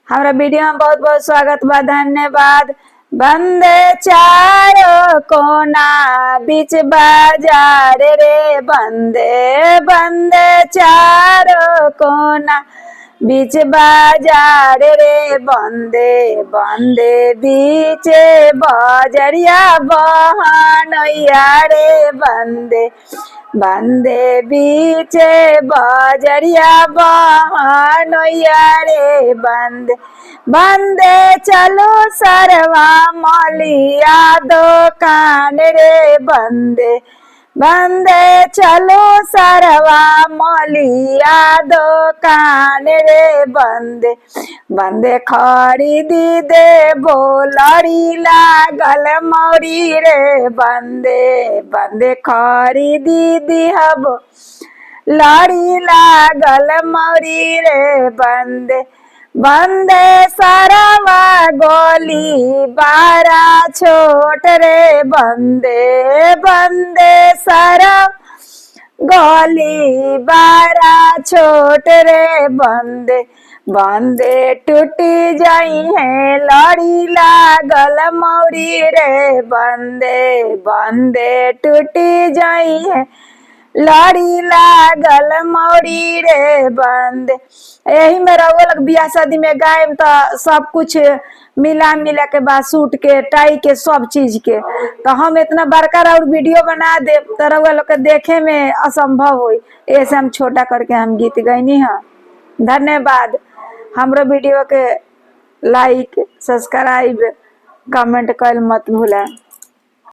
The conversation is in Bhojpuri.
हमारा वीडियो में बहुत बहुत स्वागत बा, धन्यवाद। बंदे चारों कोना बीच बाजार रे, बंदे बंदे चारों कोना बीच बाजार रे, बंदे बंदे बीच बजरिया बहनैया रे, बंदे बंदे बीच बजरिया बहनैया रे, बंदे बंदे चलो सरवा मलिया दुकान रे, बंदे बंदे चलो सरवा मलिया दुकान रे, बंदे बंदे खरीदी दे बोलड़ी लागल मौरी रे, बंदे बंदे खरीदी दिहब लड़ी लागल मौरी रे, बंदे बंदे सरवा गोली बारा छोट रे, बंदे बंदे सरवा गोली बारा छोट रे, बंदे बंदे टूटी जाई है लड़ी लागल मौरी रे, बंदे बंदे टूटी जाई है लड़ी लागल मौरी रे, बंदे। यही में रउआ लोग बियाह शादी में गायब तो सब कुछ मिला के बाद सूट के टाई के सब चीज के, तो हम इतना बड़का और वीडियो बना दे तो रउआ लोग के देखे में असंभव हुई, ऐसे हम छोटा करके हम गीत गईनी है। धन्यवाद। हमरो वीडियो के लाइक सब्सक्राइब कमेंट कर मत भूला।